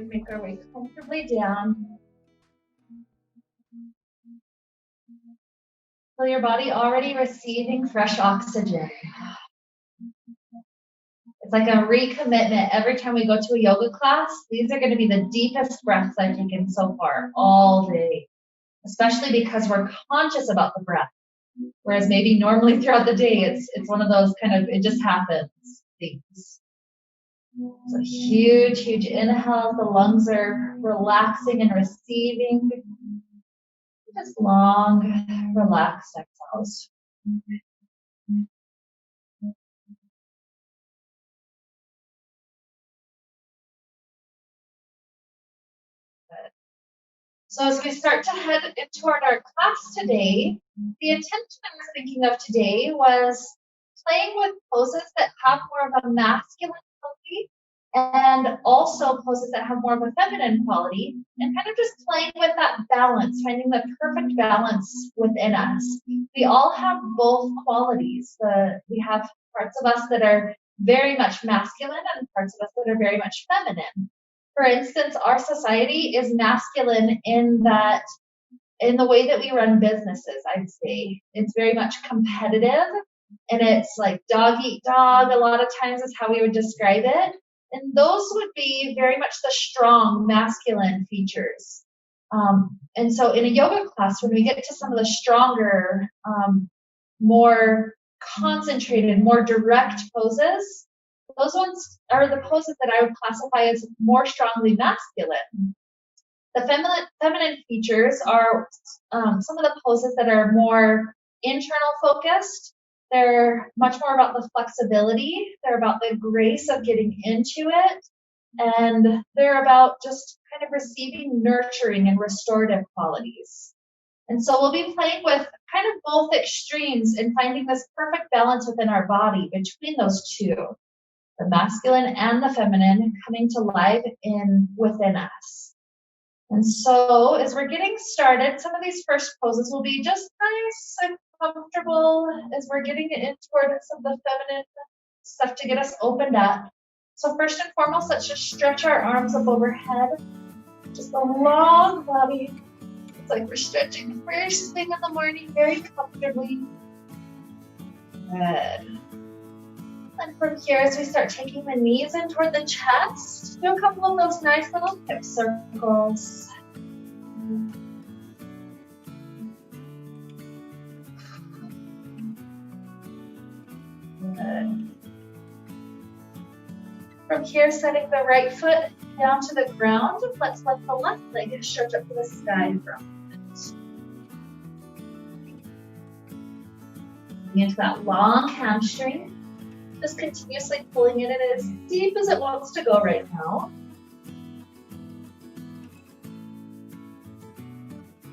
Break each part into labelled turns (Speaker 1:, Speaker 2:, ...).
Speaker 1: we make our way comfortably down. Feel your body already receiving fresh oxygen. It's like a recommitment. Every time we go to a yoga class, these are going to be the deepest breaths I've taken so far all day, especially because we're conscious about the breath. Whereas maybe normally throughout the day, it's one of those kind of, it just happens things. So huge, huge inhales. The lungs are relaxing and receiving. Just long, relaxed exhales. So as we start to head toward our class today, the intention I was thinking of today was playing with poses that have more of a masculine quality and also poses that have more of a feminine quality, and kind of just playing with that balance, finding the perfect balance within us. We all have both qualities. We have parts of us that are very much masculine and parts of us that are very much feminine. For instance, our society is masculine in the way that we run businesses, I'd say. It's very much competitive, and it's like dog eat dog a lot of times is how we would describe it. And those would be very much the strong masculine features. And so in a yoga class, when we get to some of the stronger, more concentrated, more direct poses, those ones are the poses that I would classify as more strongly masculine. The feminine features are some of the poses that are more internal focused. They're much more about the flexibility. They're about the grace of getting into it. And they're about just kind of receiving nurturing and restorative qualities. And so we'll be playing with kind of both extremes and finding this perfect balance within our body between those two, the masculine and the feminine coming to life within us. And so as we're getting started, some of these first poses will be just nice and comfortable as we're getting in toward some of the feminine stuff to get us opened up. So first and foremost, let's just stretch our arms up overhead. Just a long body. It's like we're stretching first thing in the morning very comfortably. Good. And from here, as we start taking the knees in toward the chest, do a couple of those nice little hip circles. Good. From here, setting the right foot down to the ground, let's let the left leg stretch up to the sky for a moment. Into that long hamstring. Just continuously pulling it in as deep as it wants to go right now.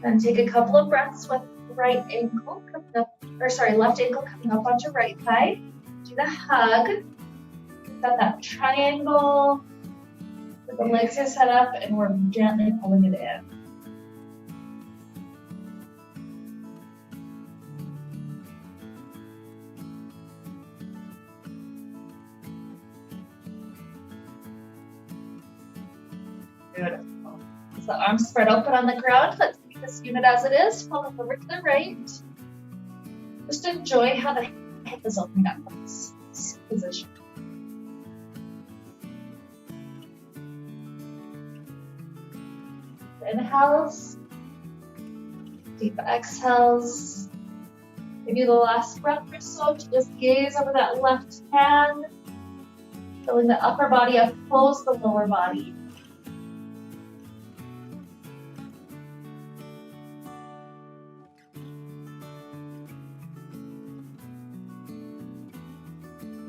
Speaker 1: And take a couple of breaths with left ankle coming up onto right thigh. Do the hug. We've got that triangle. The legs are set up and we're gently pulling it in. Beautiful. As the arms spread open on the ground, let's keep this unit as it is. Pull it over to the right. Just enjoy how the hip is opening up from this position. Inhales, deep exhales. Maybe the last breath or so to just gaze over that left hand, feeling the upper body oppose the lower body.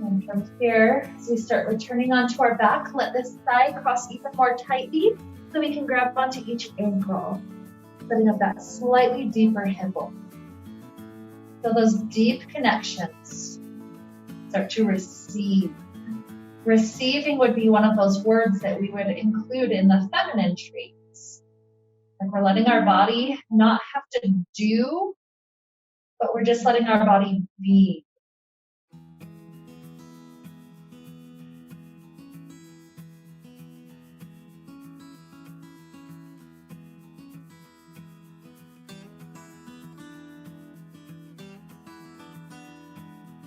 Speaker 1: And from here, as we start returning onto our back, let this thigh cross even more tightly so we can grab onto each ankle, setting up that slightly deeper hip opening. So those deep connections start to receive. Receiving would be one of those words that we would include in the feminine traits. Like we're letting our body not have to do, but we're just letting our body be.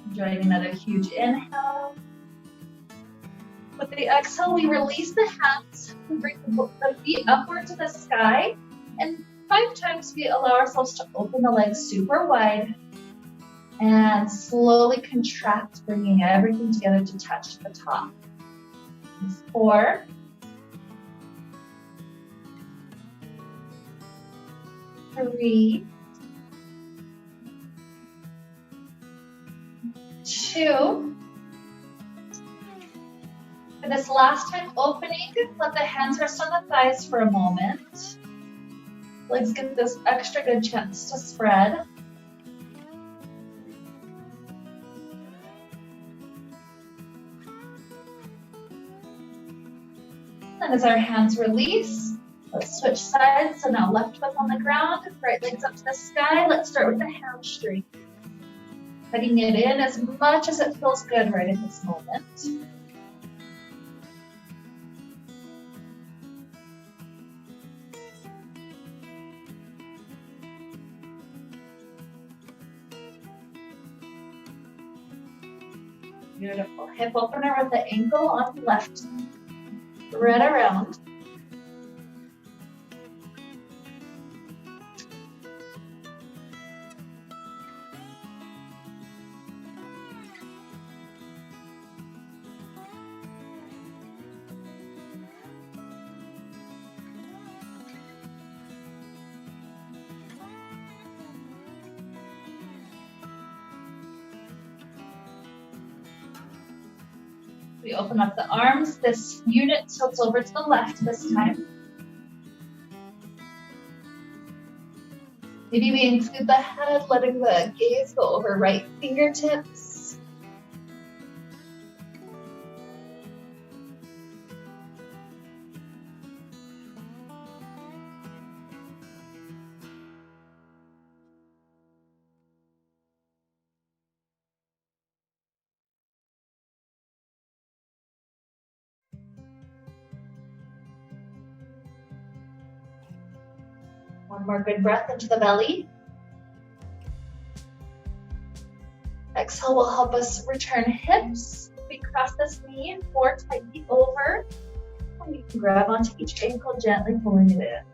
Speaker 1: Enjoying another huge inhale. With the exhale, we release the hands. We bring the feet upward to the sky. And 5 times we allow ourselves to open the legs super wide. And slowly contract, bringing everything together to touch the top. 4. 3. 2. For this last time opening, let the hands rest on the thighs for a moment. Legs get this extra good chance to spread. And as our hands release, let's switch sides. So now left foot on the ground, right legs up to the sky. Let's start with the hamstring. Putting it in as much as it feels good right at this moment. Beautiful. Hip opener with the ankle on the left. Thread around. We open up the arms. This unit tilts over to the left this time. Maybe we include the head, letting the gaze go over right fingertips. One more good breath into the belly. Exhale will help us return hips. We cross this knee 4 tightly over. And we can grab onto each ankle, gently pulling it in.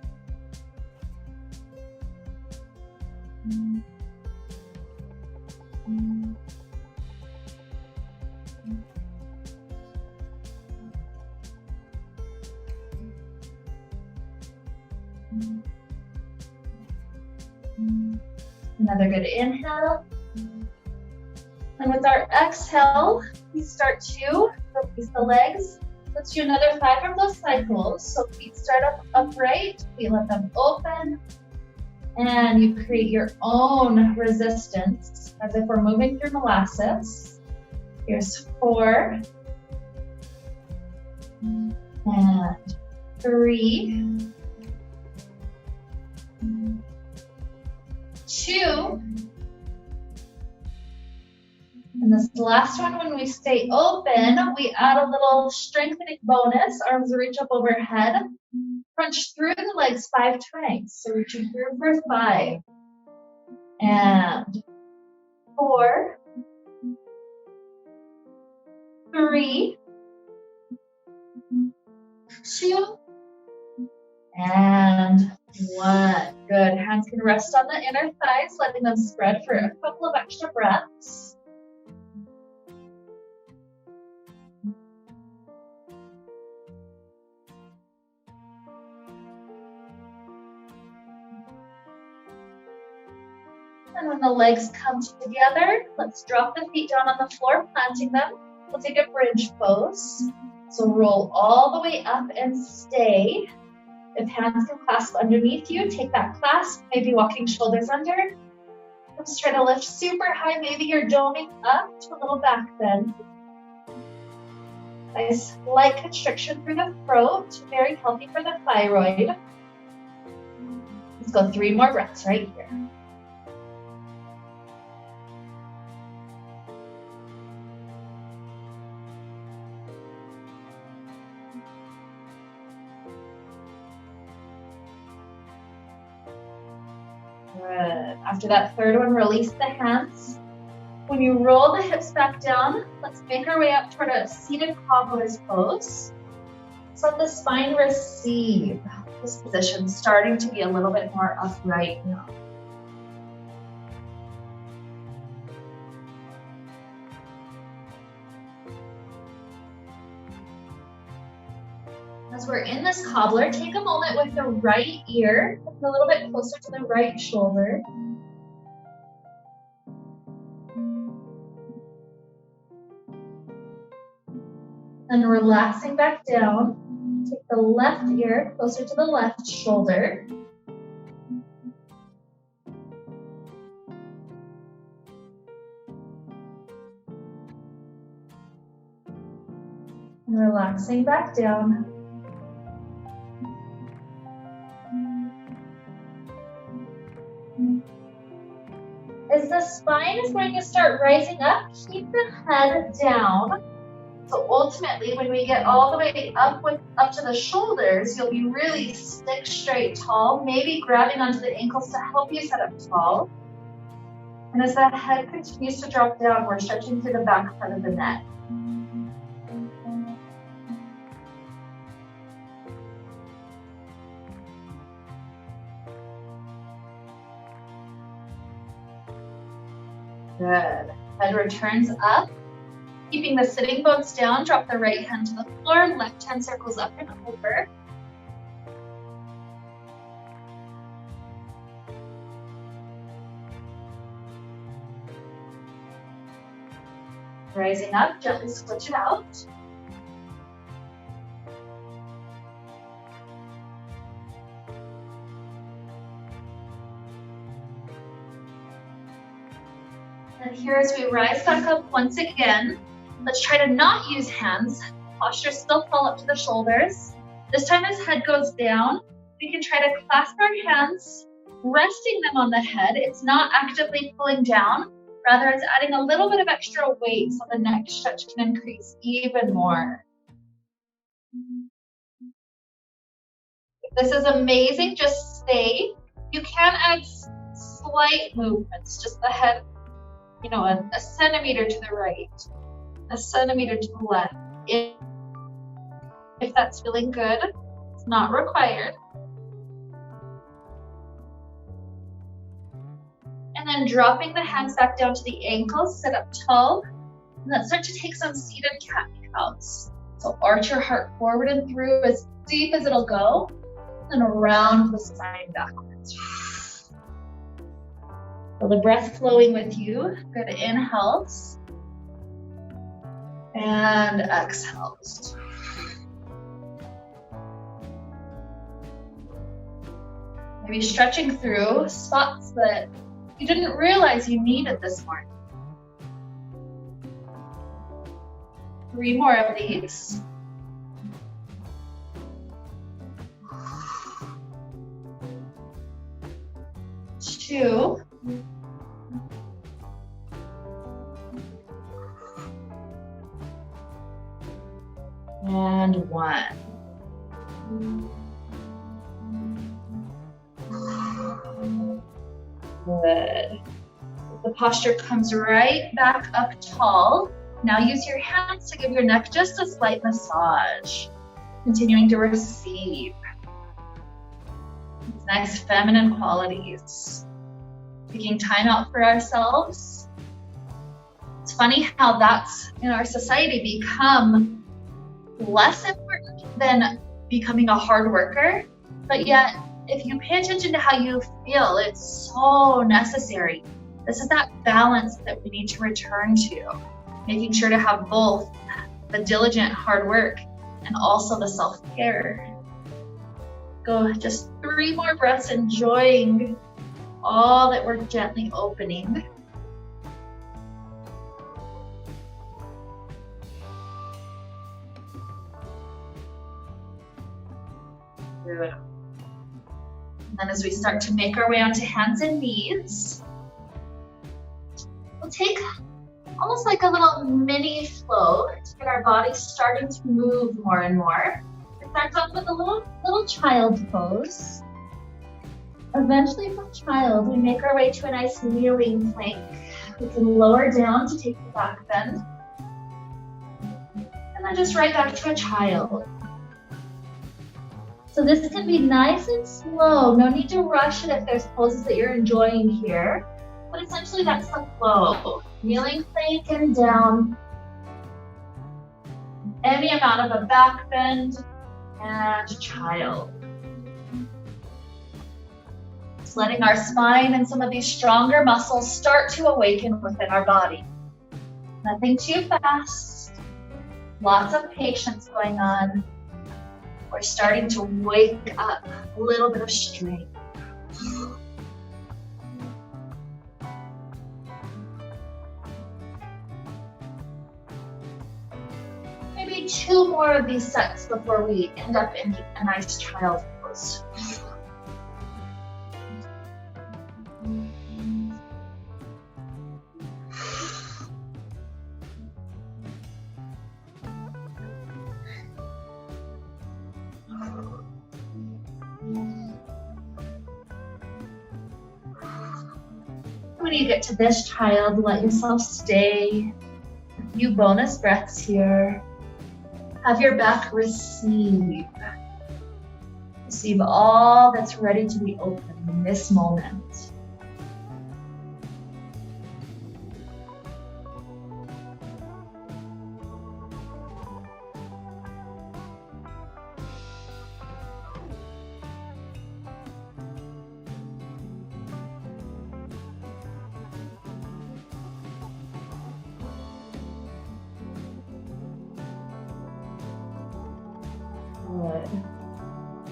Speaker 1: Another good inhale. And with our exhale, we start to release the legs. Let's do another 5 of those cycles. So feet start up upright, we let them open, and you create your own resistance as if we're moving through molasses. Here's 4, and 3, 2, and this last one, when we stay open, we add a little strengthening bonus. Arms reach up overhead. Crunch through the legs 5 times. So reaching through for 5. And 4, 3, 2, and 1. Good. Hands can rest on the inner thighs, letting them spread for a couple of extra breaths. And when the legs come together, let's drop the feet down on the floor, planting them. We'll take a bridge pose. So roll all the way up and stay. If hands can clasp underneath you, take that clasp, maybe walking shoulders under. Let's try to lift super high. Maybe you're doming up to a little back bend. Nice light constriction through the throat, very healthy for the thyroid. Let's go 3 more breaths right here. Good. After that third one, release the hands. When you roll the hips back down, let's make our way up toward a seated cobbler's pose. So let the spine receive this position, starting to be a little bit more upright now. As we're in this cobbler, take a moment with the right ear, a little bit closer to the right shoulder. And relaxing back down, take the left ear closer to the left shoulder. And relaxing back down. As the spine is going to start rising up, keep the head down. So ultimately, when we get all the way up to the shoulders, you'll be really stick straight tall, maybe grabbing onto the ankles to help you sit up tall. And as that head continues to drop down, we're stretching through the back part of the neck. Good. Head returns up. Keeping the sitting bones down, drop the right hand to the floor, left hand circles up and over. Rising up, gently switch it out. And here as we rise back up once again, let's try to not use hands. Posture still fall up to the shoulders. This time as head goes down, we can try to clasp our hands, resting them on the head. It's not actively pulling down. Rather, it's adding a little bit of extra weight so the neck stretch can increase even more. If this is amazing, just stay. You can add slight movements, just the head, a centimeter to the right, a centimeter to the left. If that's feeling good, it's not required. And then dropping the hands back down to the ankles, sit up tall. And let's start to take some seated cat-cows. So arch your heart forward and through as deep as it'll go, and around the spine backwards. Feel the breath flowing with you. Good inhales. And exhales. Maybe stretching through spots that you didn't realize you needed this morning. 3 more of these. Two. And 1. Good. The posture comes right back up tall. Now use your hands to give your neck just a slight massage. Continuing to receive these nice feminine qualities. Taking time out for ourselves. It's funny how that's in our society become less important than becoming a hard worker, but yet if you pay attention to how you feel, it's so necessary. This is that balance that we need to return to, making sure to have both the diligent hard work and also the self-care. Go just 3 more breaths, enjoying all that we're gently opening. Good. And then as we start to make our way onto hands and knees, we'll take almost like a little mini flow to get our body starting to move more and more. It starts off with a little child pose. Eventually from child, we make our way to a nice kneeling plank. We can lower down to take the back bend. And then just right back to a child. So this can be nice and slow. No need to rush it if there's poses that you're enjoying here. But essentially that's the flow. Kneeling plank and down. Any amount of a back bend and child. Just letting our spine and some of these stronger muscles start to awaken within our body. Nothing too fast. Lots of patience going on. We're starting to wake up a little bit of strength. Maybe 2 more of these sets before we end up in a nice child pose. When you get to this child, let yourself stay. A few bonus breaths here. Have your back receive. Receive all that's ready to be open in this moment.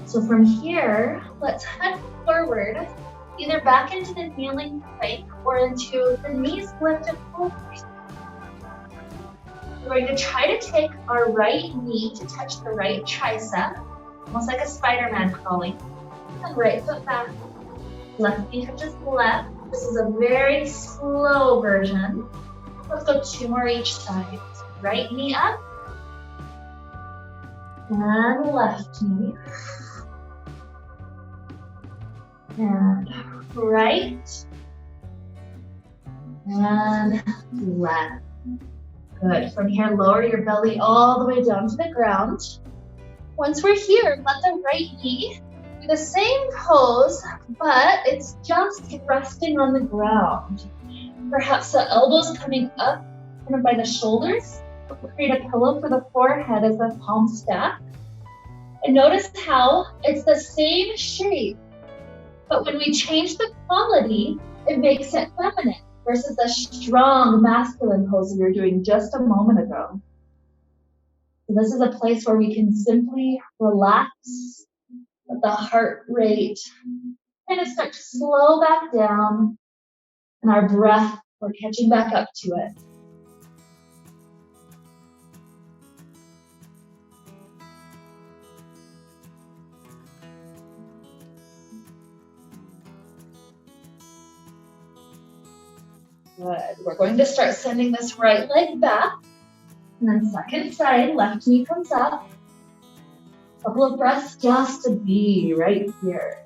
Speaker 1: So from here, let's head forward, either back into the kneeling plank or into the knees lifted forward. We're going to try to take our right knee to touch the right tricep, almost like a Spider-Man crawling. And right foot back, left knee touches left. This is a very slow version. Let's go 2 more each side. Right knee up, and left knee. And right, and left. Good. From here, lower your belly all the way down to the ground. Once we're here, let the right knee do the same pose, but it's just resting on the ground. Perhaps the elbows coming up kind of by the shoulders. Create a pillow for the forehead as the palms stack. And notice how it's the same shape, but when we change the quality, it makes it feminine versus the strong masculine pose we were doing just a moment ago. So this is a place where we can simply relax, let the heart rate kind of start to slow back down, and our breath, we're catching back up to it. Good. We're going to start sending this right leg back. And then second side, left knee comes up. A couple of breaths just to be right here.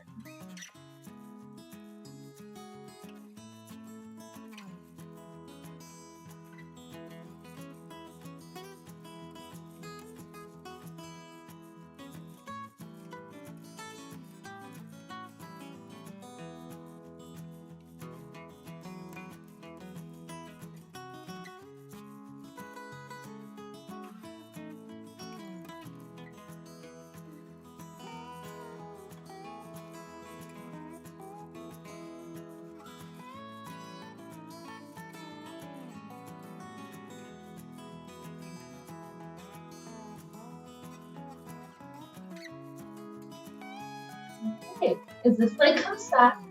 Speaker 1: Okay, as this leg comes back,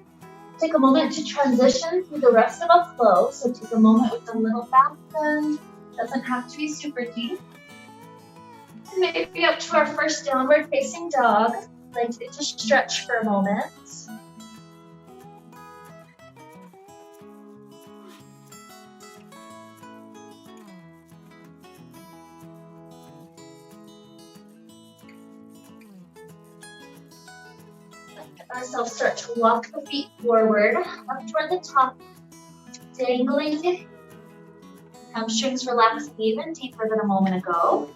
Speaker 1: take a moment to transition through the rest of a flow. So take a moment with a little back bend. Doesn't have to be super deep. And maybe up to our first downward facing dog. Legs get to stretch for a moment. Let ourselves start to walk the feet forward, up toward the top. dangling. Hamstrings relaxing even deeper than a moment ago.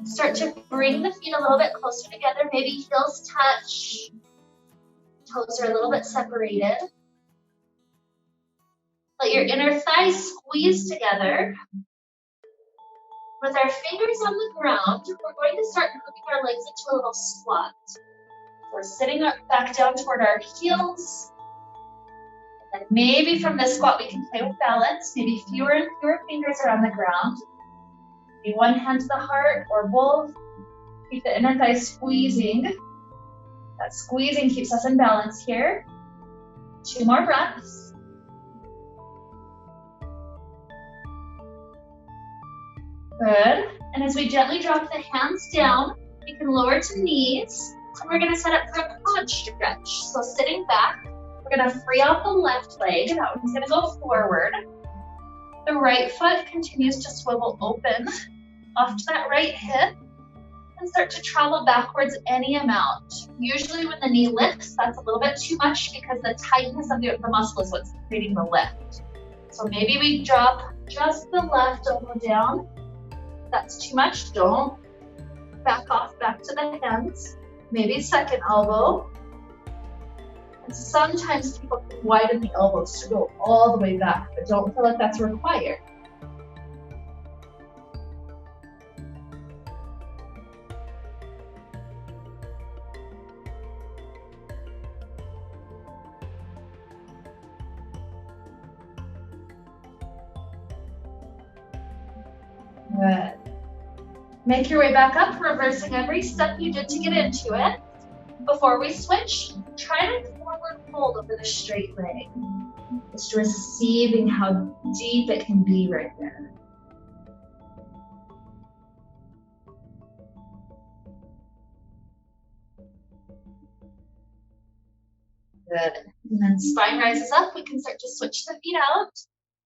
Speaker 1: Start to bring the feet a little bit closer together. Maybe heels touch. Toes are a little bit separated. Let your inner thighs squeeze together. With our fingers on the ground, we're going to start moving our legs into a little squat. We're sitting up, back down toward our heels. And maybe from this squat we can play with balance. Maybe fewer and fewer fingers are on the ground. Maybe one hand to the heart or both. Keep the inner thigh squeezing. That squeezing keeps us in balance here. 2 more breaths. Good. And as we gently drop the hands down, we can lower to knees. And we're going to set up for a quad stretch. So sitting back, we're going to free out the left leg. That one's going to go forward. The right foot continues to swivel open off to that right hip and start to travel backwards any amount. Usually when the knee lifts, that's a little bit too much because the tightness of the muscle is what's creating the lift. So maybe we drop just the left elbow down. If that's too much, don't back off back to the hands. Maybe second elbow. And sometimes people can widen the elbows to go all the way back, but don't feel like that's required. Good. Make your way back up, reversing every step you did to get into it. Before we switch, try to forward fold over the straight leg. Just receiving how deep it can be right there. Good. And then spine rises up. We can start to switch the feet out.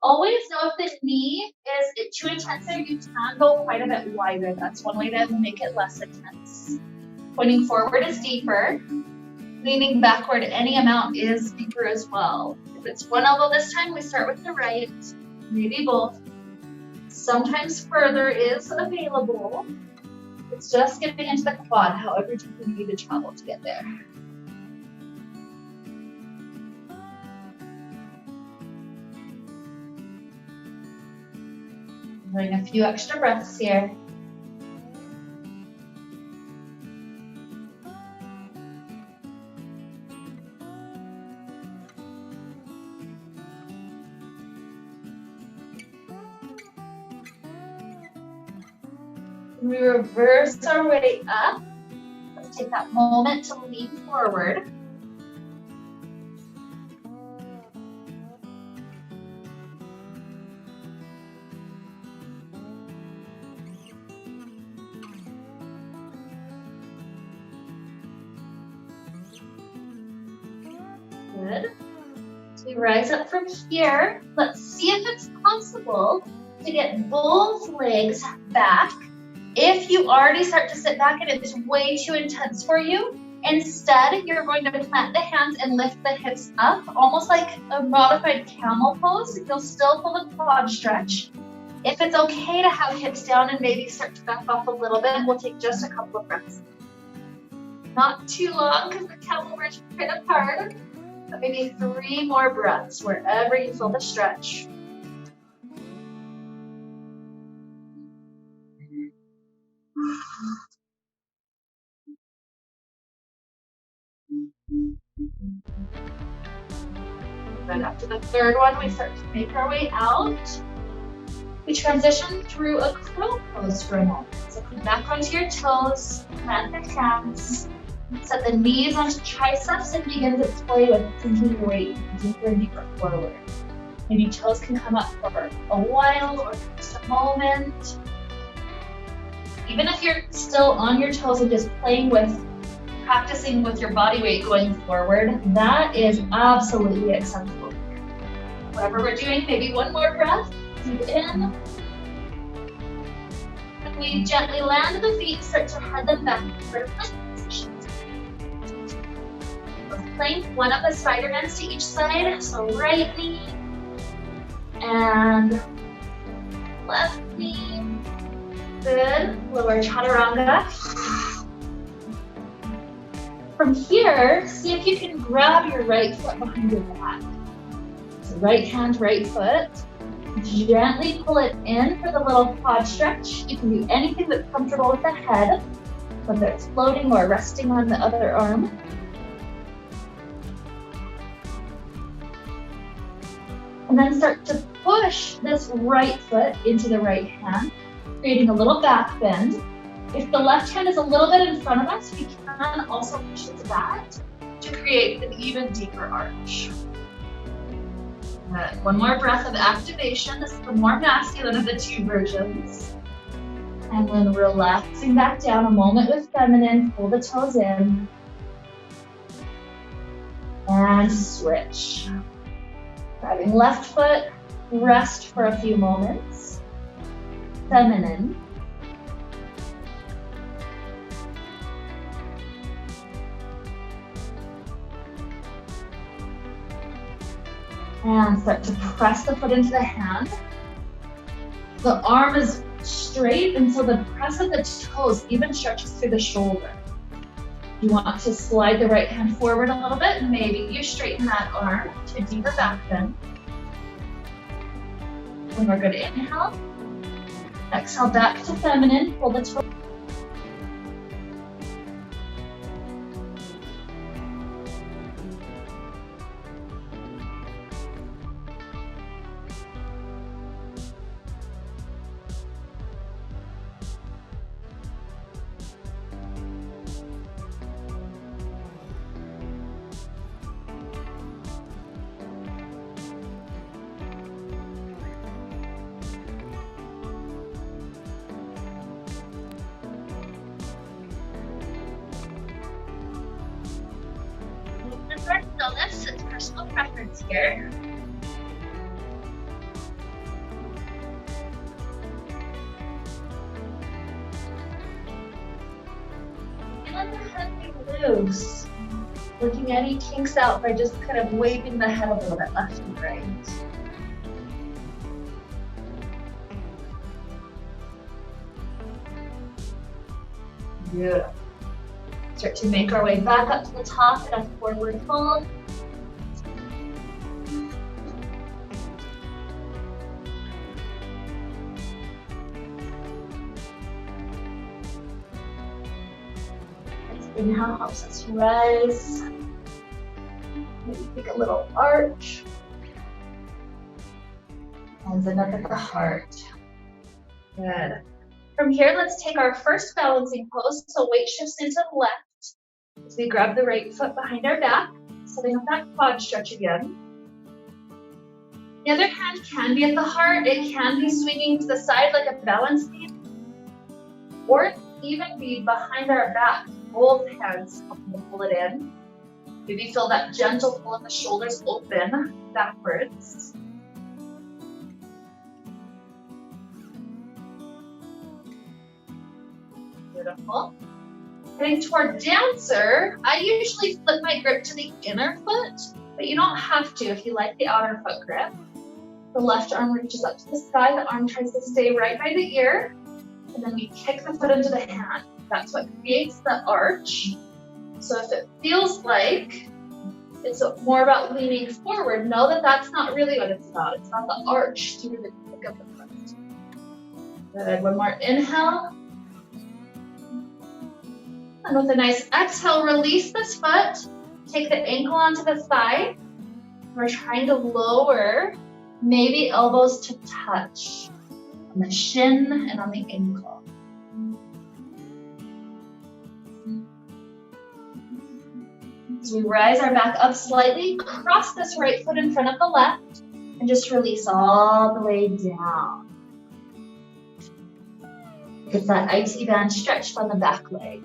Speaker 1: Always know if the knee is too intense there, you can go quite a bit wider. That's one way to make it less intense. Pointing forward is deeper. Leaning backward any amount is deeper as well. If it's one elbow this time, we start with the right, maybe both. Sometimes further is available. It's just getting into the quad, however deep you need to travel to get there. Doing a few extra breaths here. We reverse our way up. Let's take that moment to lean forward. Good. So we rise up from here. Let's see if it's possible to get both legs back. If you already start to sit back and it's way too intense for you, instead you're going to plant the hands and lift the hips up, almost like a modified camel pose. You'll still feel the quad stretch. If it's okay to have hips down and maybe start to back off a little bit, we'll take just a couple of breaths. Not too long because the camel bridge is kind of hard, but maybe 3 more breaths wherever you feel the stretch. Then after the third one, we start to make our way out. We transition through a crow pose for a moment. So come back onto your toes, plant the hands, set the knees onto triceps and begin to play with sinking your weight deeper and deeper forward. Maybe toes can come up for a while or just a moment. Even if you're still on your toes and just practicing with your body weight going forward, that is absolutely acceptable. Whatever we're doing, maybe 1 more breath, deep in, and We gently land the feet, start to head them back toward a plank position. Plank, one of the spider ends to each side. So right knee and left knee. Good. Lower chaturanga. From here, see if you can grab your right foot behind your back. So right hand, right foot. Gently pull it in for the little quad stretch. You can do anything that's comfortable with the head, whether it's floating or resting on the other arm. And then start to push this right foot into the right hand, creating a little back bend. If the left hand is a little bit in front of us, we can also push into that to create an even deeper arch. One more breath of activation. This is the more masculine of the two versions. And then relaxing back down, a moment with feminine, pull the toes in. And switch. Grabbing left foot, rest for a few moments. Feminine. And start to press the foot into the hand. The arm is straight, and so the press of the toes even stretches through the shoulder. You want to slide the right hand forward a little bit, and maybe you straighten that arm to a deeper back bend. When we're good, inhale. Exhale back to feminine, pull the toes. Stillness, it's personal preference here. Let the head be loose. Looking any kinks out by just kind of waving the head a little bit left and right. Beautiful. Start to make our way back up to the top in a forward fold. This inhale helps us rise. Maybe take a little arch. Hands up at the heart. Good. From here, let's take our first balancing pose. So weight shifts into the left as we grab the right foot behind our back, setting up that quad stretch again. The other hand can be at the heart. It can be swinging to the side like a balance beam, or even be behind our back. Both hands helping to pull it in. Maybe feel that gentle pull of the shoulders open backwards. Beautiful. Heading toward dancer, I usually flip my grip to the inner foot, but you don't have to if you like the outer foot grip. The left arm reaches up to the sky, the arm tries to stay right by the ear, and then we kick the foot into the hand. That's what creates the arch. So if it feels like it's more about leaning forward, know that that's not really what it's about. It's about the arch through the kick of the foot. Good, one more inhale. And with a nice exhale, release this foot. Take the ankle onto the thigh. We're trying to lower, maybe elbows to touch on the shin and on the ankle. As we rise our back up slightly, cross this right foot in front of the left, and just release all the way down. Get that IT band stretched on the back leg.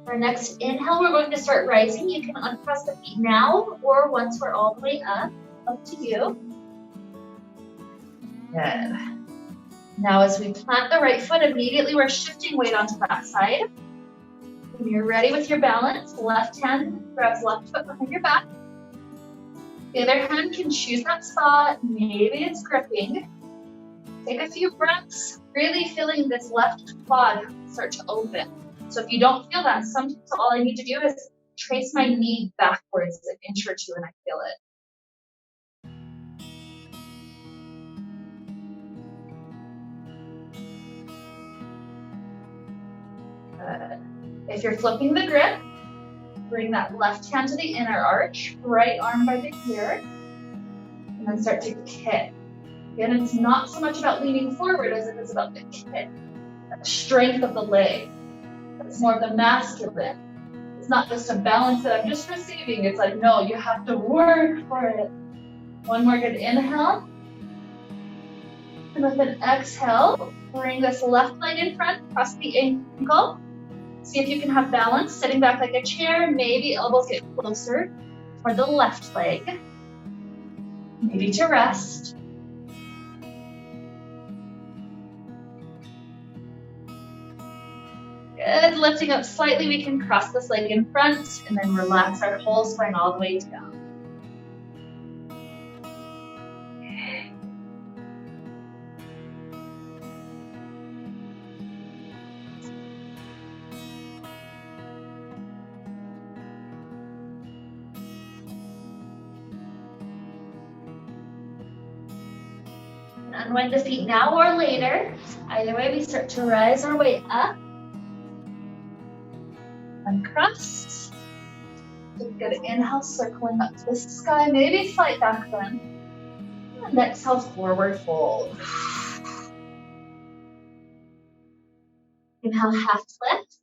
Speaker 1: Our next inhale, we're going to start rising. You can uncross the feet now or once we're all the way up to you. Good. Now as we plant the right foot, immediately we're shifting weight onto that side. When you're ready with your balance, left hand grabs left foot behind your back. The other hand can choose that spot. Maybe it's gripping. Take a few breaths, really feeling this left quad start to open. So if you don't feel that, sometimes all I need to do is trace my knee backwards an inch or two and I feel it. Good. If you're flipping the grip, bring that left hand to the inner arch, right arm by the ear, and then start to kick. Again, it's not so much about leaning forward as it is about the kick, that strength of the leg. It's more of the masculine. It's not just a balance that I'm just receiving. It's like, no, you have to work for it. One more good inhale. And with an exhale, bring this left leg in front, cross the ankle. See if you can have balance, sitting back like a chair. Maybe elbows get closer toward the left leg. Maybe to rest. Good, lifting up slightly, we can cross this leg in front and then relax our whole spine all the way down. Unwind the feet now or later. Either way, we start to rise our way up. Uncross. Good inhale, circling up to the sky, maybe slight back bend. And exhale, forward fold. Inhale, half lift.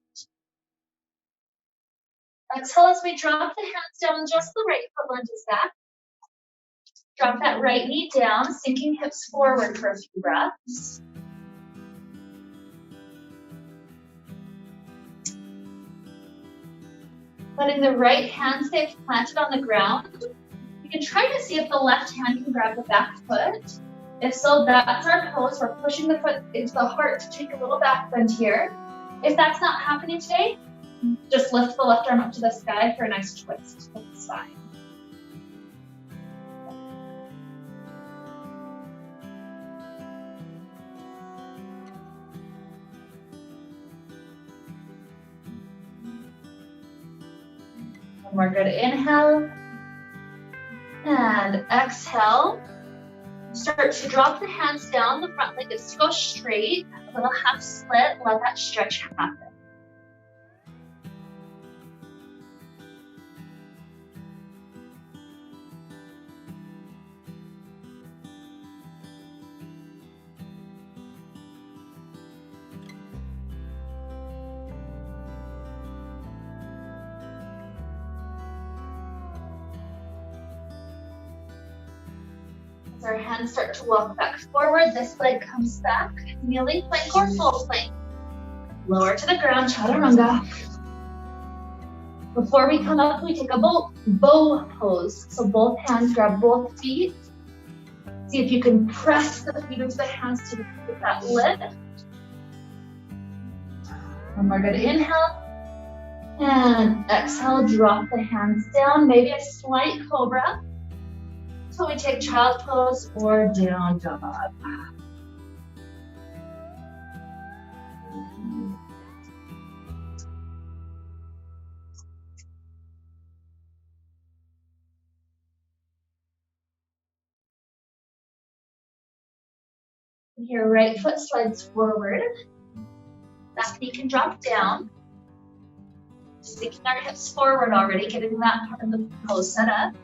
Speaker 1: Exhale as we drop the hands down, just the right foot lunges back. Drop that right knee down, sinking hips forward for a few breaths. Letting the right hand stay planted on the ground. You can try to see if the left hand can grab the back foot. If so, that's our pose. We're pushing the foot into the heart to take a little back bend here. If that's not happening today, just lift the left arm up to the sky for a nice twist with the spine. One more good inhale. And exhale. Start to drop the hands down. The front leg is to go straight. A little half split. Let that stretch happen. As our hands start to walk back forward, this leg comes back, kneeling plank or full plank. Lower to the ground, chaturanga. Before we come up, we take a bow pose. So both hands grab both feet. See if you can press the feet into the hands to get that lift. One more good inhale. And exhale, drop the hands down, maybe a slight cobra. So we take child pose or down dog. Your right foot slides forward. Back knee can drop down. Sinking our hips forward already, getting that part of the pose set up.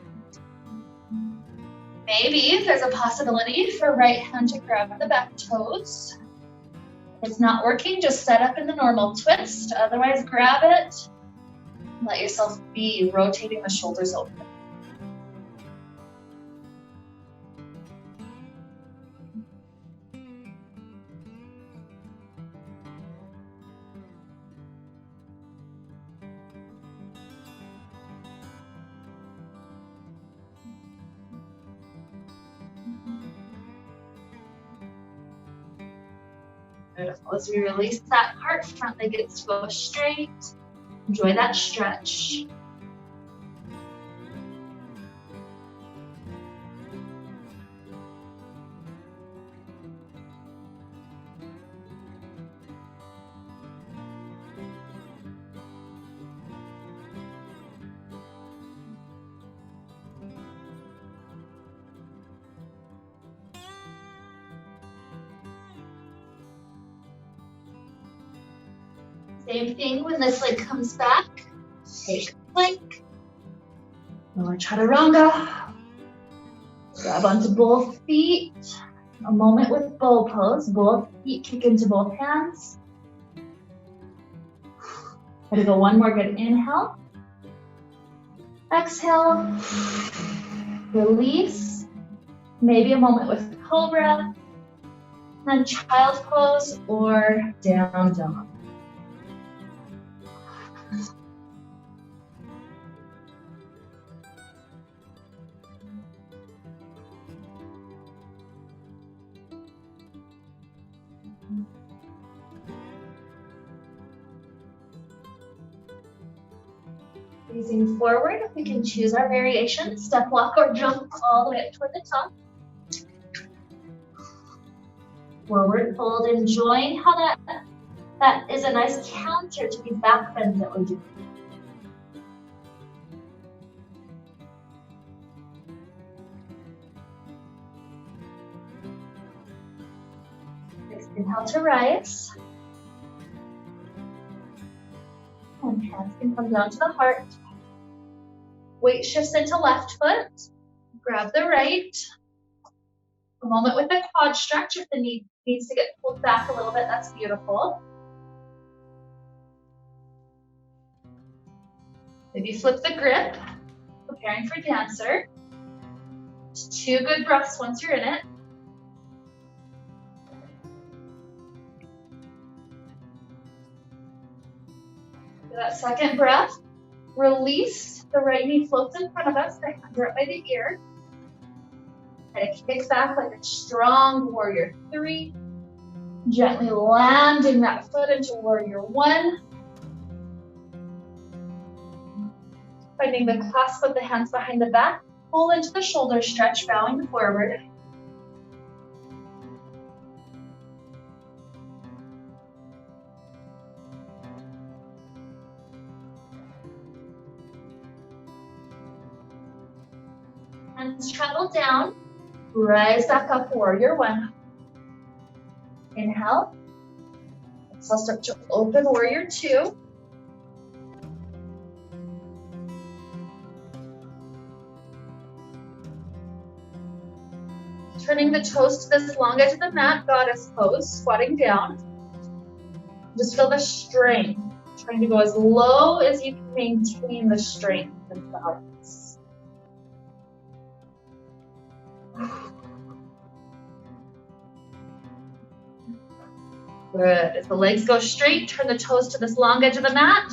Speaker 1: Maybe there's a possibility for right hand to grab the back toes. If it's not working, just set up in the normal twist. Otherwise, grab it. Let yourself be rotating the shoulders open. Beautiful. As we release that heart, front leg gets to go straight. Enjoy that stretch. Same thing when this leg comes back. Take a plank. Lower chaturanga. Grab onto both feet. A moment with bow pose. Both feet kick into both hands. Gotta go one more good inhale. Exhale. Release. Maybe a moment with cobra. Then child pose or down dog. Gazing forward, we can choose our variation, step, walk, or jump all the way up toward the top. Forward fold, enjoying how that is a nice counter to these back bends that we're doing. Next, inhale to rise. And hands can come down to the heart. Weight shifts into left foot. Grab the right. A moment with the quad stretch. If the knee needs to get pulled back a little bit, that's beautiful. Maybe flip the grip. Preparing for dancer. Just 2 good breaths once you're in it. For that second breath, release. The right knee floats in front of us. The hands are up by the ear. And it kicks back like a strong warrior 3. Gently landing that foot into warrior 1. Finding the clasp of the hands behind the back. Pull into the shoulder stretch, bowing forward. Hands travel down. Rise back up, warrior 1. Inhale. Exhale, start to open warrior 2. Turning the toes to this long edge of the mat, goddess pose, squatting down. Just feel the strength. Trying to go as low as you can maintain the strength and balance. Good. As the legs go straight, turn the toes to this long edge of the mat.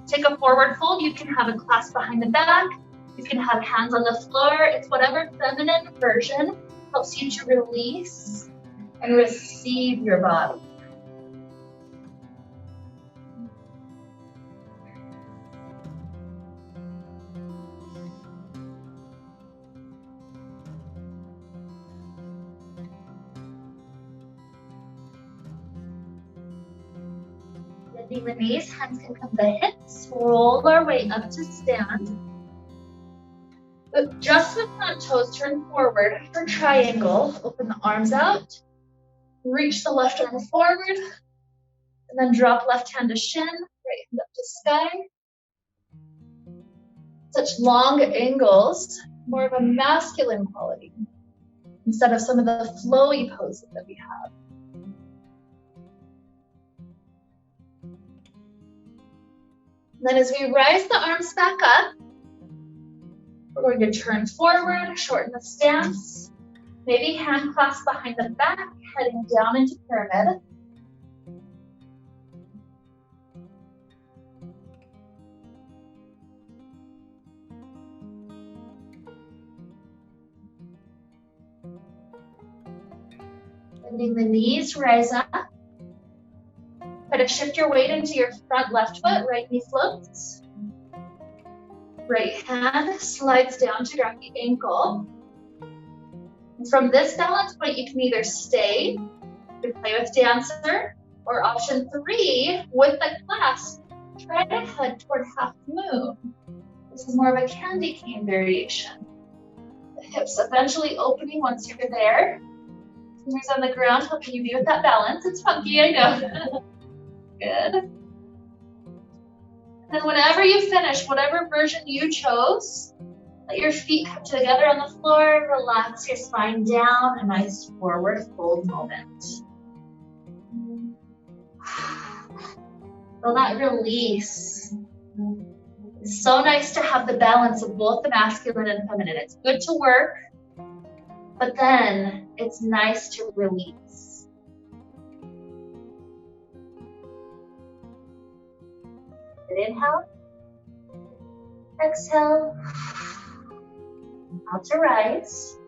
Speaker 1: Take a forward fold. You can have a clasp behind the back. You can have hands on the floor. It's whatever feminine version helps you to release and receive your body. Bending the knees, hands can come to the hips. Roll our way up to stand. But just the front toes turn forward for triangle. Open the arms out. Reach the left arm forward. And then drop left hand to shin, right hand up to sky. Such long angles, more of a masculine quality, instead of some of the flowy poses that we have. Then as we rise the arms back up, we're going to turn forward, shorten the stance. Maybe hand clasp behind the back, heading down into pyramid. Bending the knees, rise up. to shift your weight into your front left foot, right knee floats. Right hand slides down to grab the ankle. And from this balance point, you can either stay, you can play with dancer, or option 3, with the clasp, try to head toward half moon. This is more of a candy cane variation. The hips eventually opening once you're there. Fingers on the ground, helping you be with that balance. It's funky, I know. Good. And then whenever you finish, whatever version you chose, let your feet come together on the floor, relax your spine down, a nice forward fold moment. Feel that release. It's so nice to have the balance of both the masculine and feminine. It's good to work, but then it's nice to release. Inhale. Exhale. Out to rise.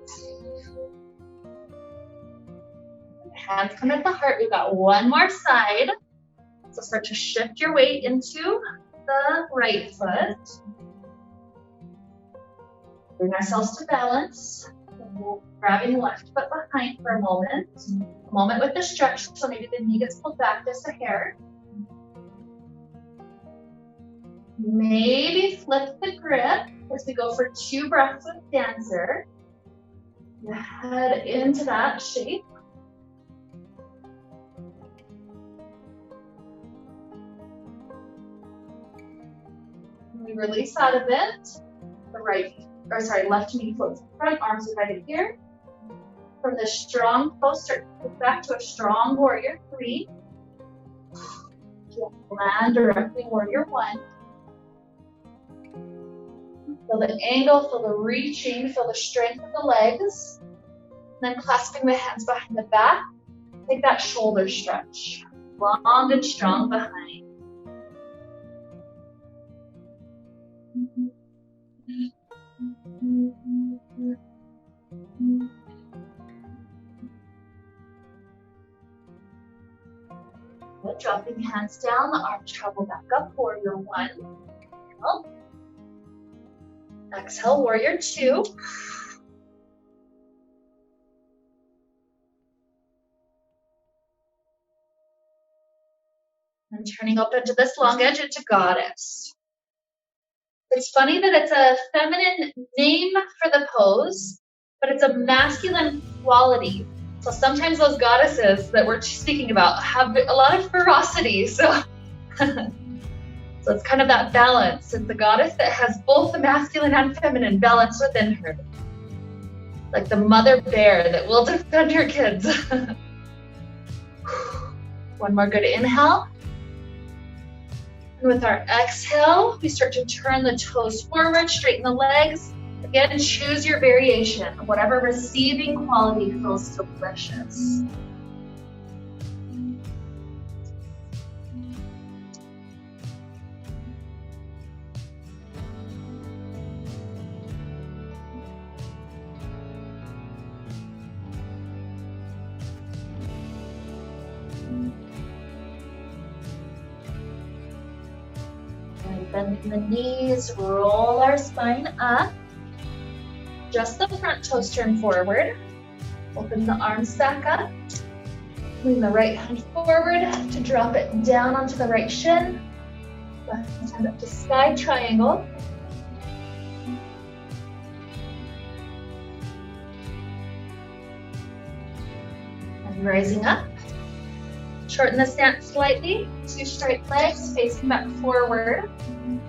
Speaker 1: Hands come at the heart. We've got one more side. So start to shift your weight into the right foot. Bring ourselves to balance. Grabbing left foot behind for a moment with the stretch, so maybe the knee gets pulled back just a hair. Maybe flip the grip as we go for 2 breaths with dancer. Head into that shape. We release out of it. Left knee floats in front, arms are guided here. From the strong pose, start to move back to a strong warrior 3. Land directly warrior 1. Feel the angle, feel the reaching, feel the strength of the legs. And then clasping the hands behind the back, take that shoulder stretch. Long and strong behind. Dropping hands down, the arms travel back up, warrior 1. Inhale. Exhale, warrior 2. And turning up into this long edge into goddess. It's funny that it's a feminine name for the pose, but it's a masculine quality. So sometimes those goddesses that we're speaking about have a lot of ferocity. So it's kind of that balance. It's the goddess that has both the masculine and feminine balance within her. Like the mother bear that will defend her kids. One more good inhale. And with our exhale, we start to turn the toes forward, straighten the legs. Again, choose your variation, whatever receiving quality feels delicious. And bending the knees, roll our spine up. Just the front toes turn forward. Open the arms back up. Bring the right hand forward to drop it down onto the right shin. Left hand up to sky triangle. And rising up. Shorten the stance slightly. 2 straight legs facing back forward.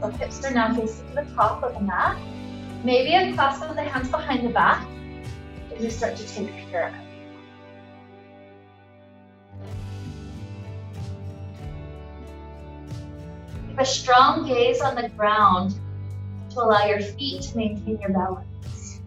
Speaker 1: The hips are now facing to the top of the mat. Maybe a clasp of the hands behind the back as you start to take pyramid. Keep a strong gaze on the ground to allow your feet to maintain your balance.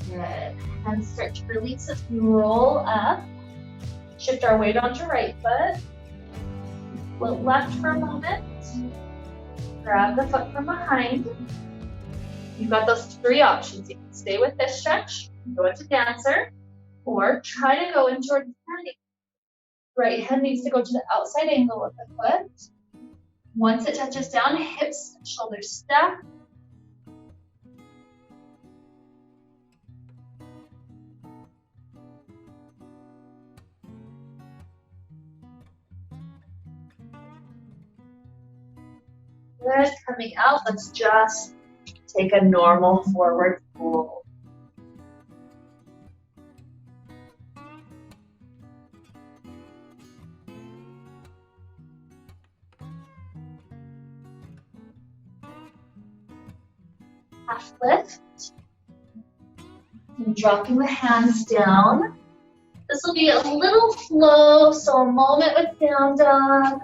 Speaker 1: Good. And start to release as we roll up. Shift our weight onto right foot. Float left for a moment. Grab the foot from behind. You've got those three options. You can stay with this stretch, go into dancer, or try to go into standing. Right hand needs to go to the outside angle of the foot. Once it touches down, hips, shoulders step. Good. Coming out, let's just take a normal forward fold. Half lift. And dropping the hands down. This will be a little flow, so a moment with down dog.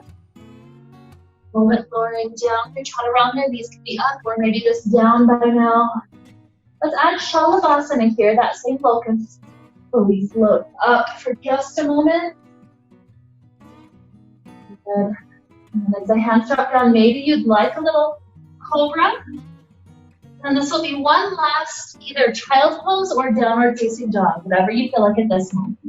Speaker 1: Moment lowering down your chaturanga. These can be up or maybe just down by now. Let's add Shalabhasana here, that same focus. Slowly float up for just a moment. Good. And as the hands drop down, maybe you'd like a little cobra. And this will be one last either child pose or downward facing dog, whatever you feel like at this moment.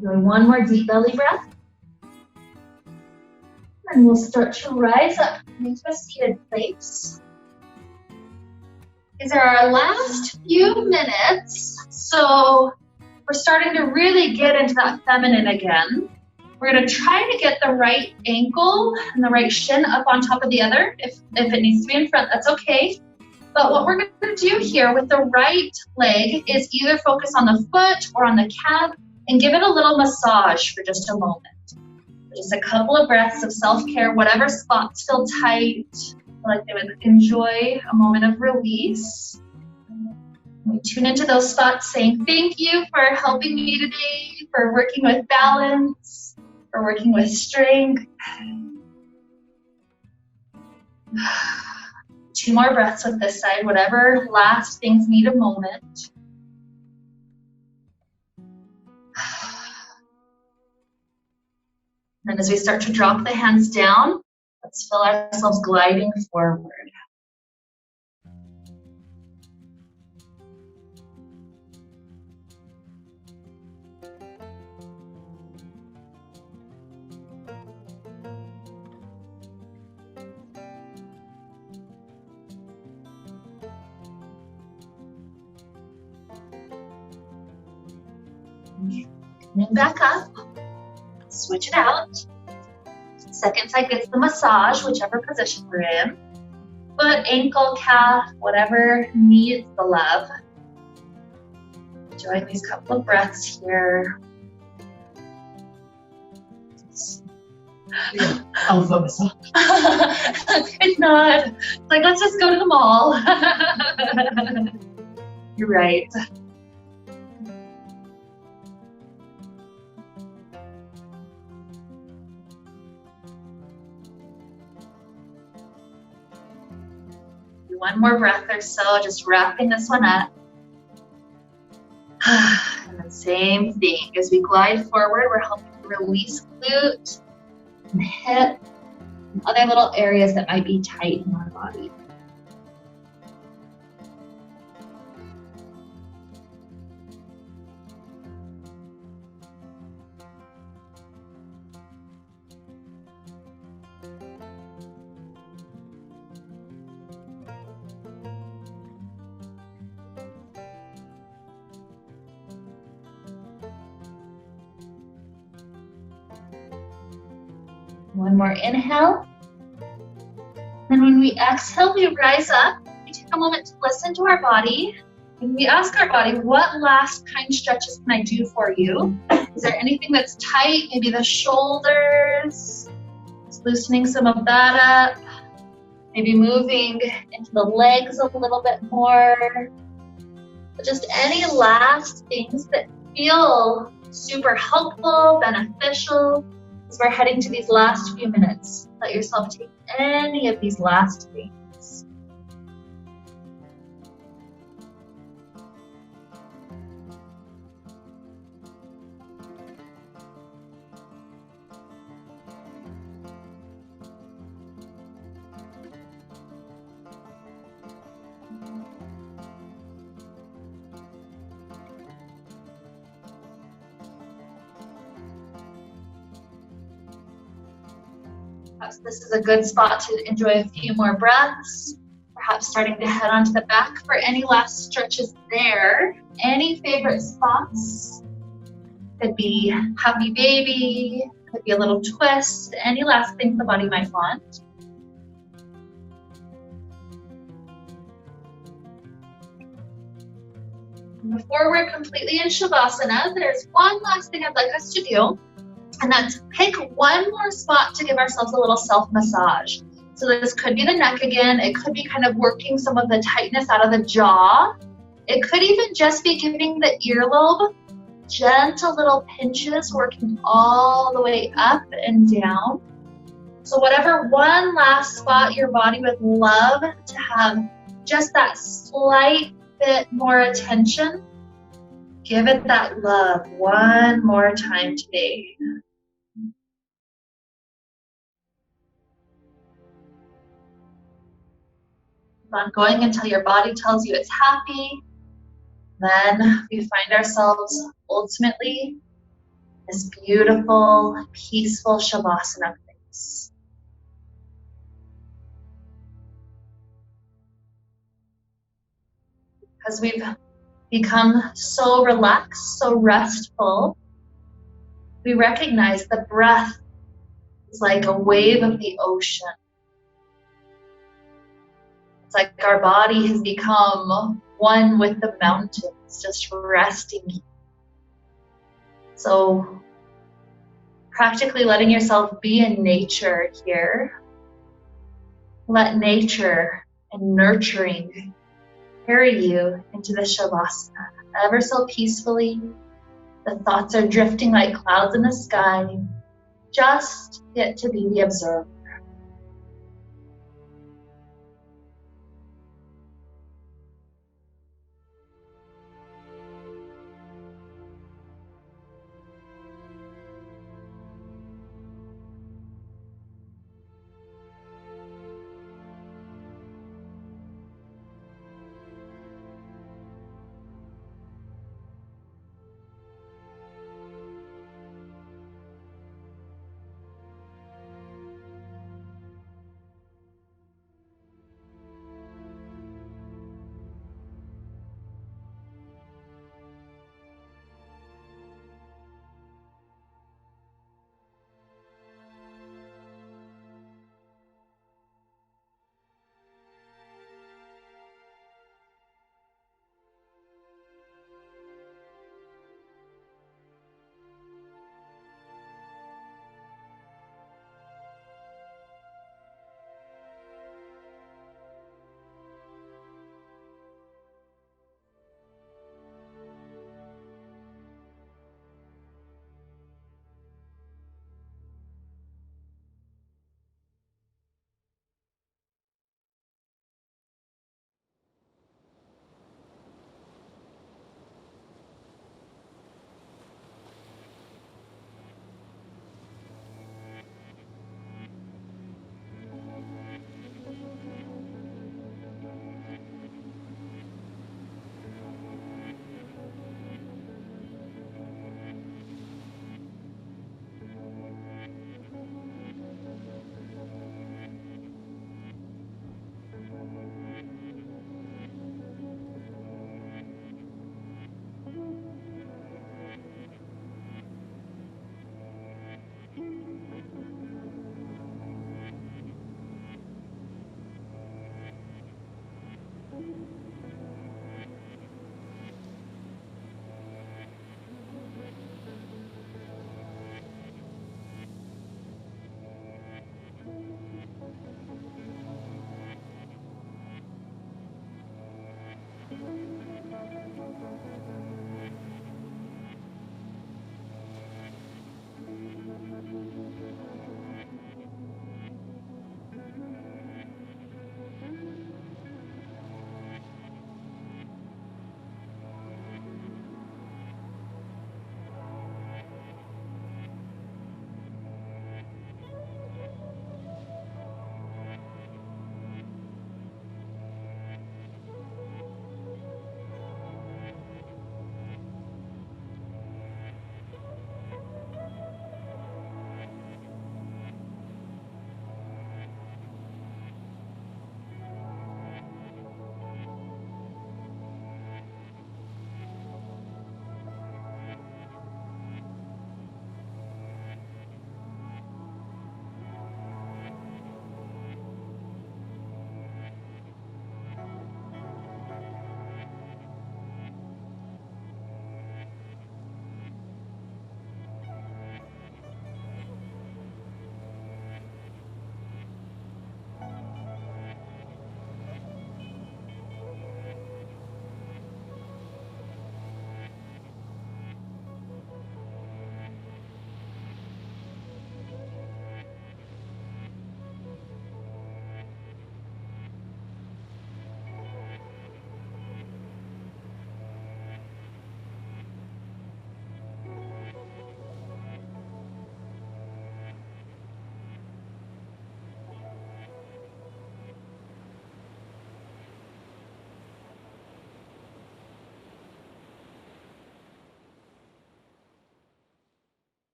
Speaker 1: Doing one more deep belly breath. And we'll start to rise up into a seated place. These are our last few minutes. So we're starting to really get into that feminine again. We're going to try to get the right ankle and the right shin up on top of the other. If it needs to be in front, that's okay. But what we're going to do here with the right leg is either focus on the foot or on the calf and give it a little massage for just a moment. Just a couple of breaths of self-care, whatever spots feel tight, like they would enjoy a moment of release. We tune into those spots saying thank you for helping me today, for working with balance, for working with strength. 2 more breaths with this side, whatever last things need a moment. And as we start to drop the hands down, let's feel ourselves gliding forward. Coming back up. Switch it out. Second side gets the massage, whichever position we're in. Foot, ankle, calf, whatever needs the love. Enjoying these couple of breaths here.
Speaker 2: Alpha massage.
Speaker 1: It's not. It's like, let's just go to the mall. You're right. One more breath or so, just wrapping this one up. And the same thing. As we glide forward, we're helping to release glute and hip and other little areas that might be tight in our body. One more inhale. And when we exhale, we rise up. We take a moment to listen to our body. And we ask our body, what last kind stretches can I do for you? Is there anything that's tight? Maybe the shoulders. Just loosening some of that up. Maybe moving into the legs a little bit more. But just any last things that feel super helpful, beneficial. As we're heading to these last few minutes, let yourself take any of these last things. Perhaps this is a good spot to enjoy a few more breaths. Perhaps starting to head onto the back for any last stretches there. Any favorite spots? Could be happy baby, could be a little twist, any last things the body might want. Before we're completely in Shavasana, there's one last thing I'd like us to do, and that's pick one more spot to give ourselves a little self-massage. So this could be the neck again. It could be kind of working some of the tightness out of the jaw. It could even just be giving the earlobe gentle little pinches, working all the way up and down. So whatever one last spot your body would love to have just that slight bit more attention, give it that love one more time today. Keep on going until your body tells you it's happy. Then we find ourselves ultimately in this beautiful, peaceful Shavasana place. Because we've become so relaxed, so restful, we recognize the breath is like a wave of the ocean. It's like our body has become one with the mountains, just resting. So practically letting yourself be in nature here. Let nature and nurturing carry you into the Shavasana ever so peacefully. The thoughts are drifting like clouds in the sky. Just get to be the observer.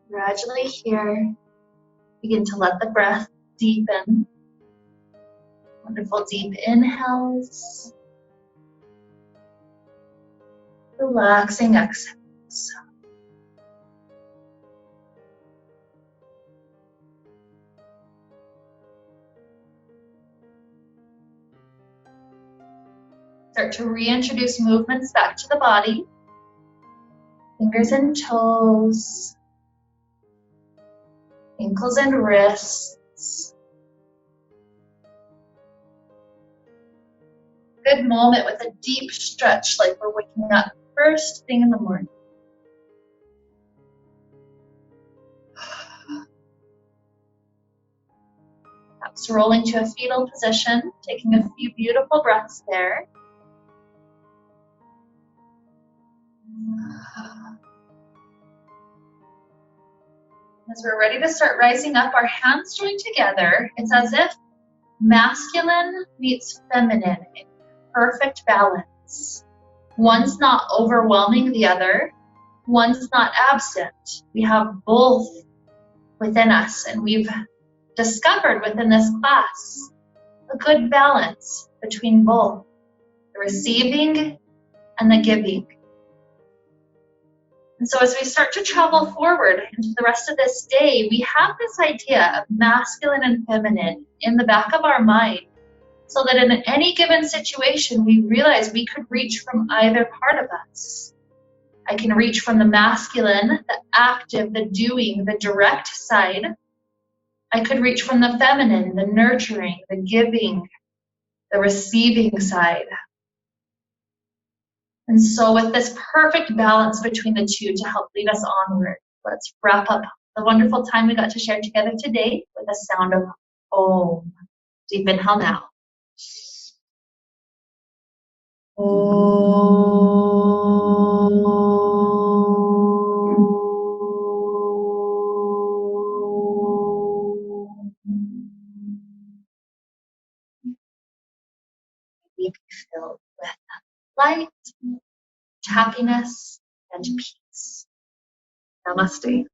Speaker 1: Gradually here, begin to let the breath deepen. Wonderful deep inhales. Relaxing exhales. Start to reintroduce movements back to the body. Fingers and toes. Ankles and wrists. Good moment with a deep stretch like we're waking up first thing in the morning. Perhaps rolling to a fetal position, taking a few beautiful breaths there. As we're ready to start rising up, our hands join together. It's as if masculine meets feminine in perfect balance. One's not overwhelming the other. One's not absent. We have both within us, and we've discovered within this class a good balance between both, the receiving and the giving. And so as we start to travel forward into the rest of this day, we have this idea of masculine and feminine in the back of our mind, so that in any given situation, we realize we could reach from either part of us. I can reach from the masculine, the active, the doing, the direct side. I could reach from the feminine, the nurturing, the giving, the receiving side. And so with this perfect balance between the two to help lead us onward, let's wrap up the wonderful time we got to share together today with the sound of Om. Deep inhale now. Be filled with light, happiness, and peace. Namaste.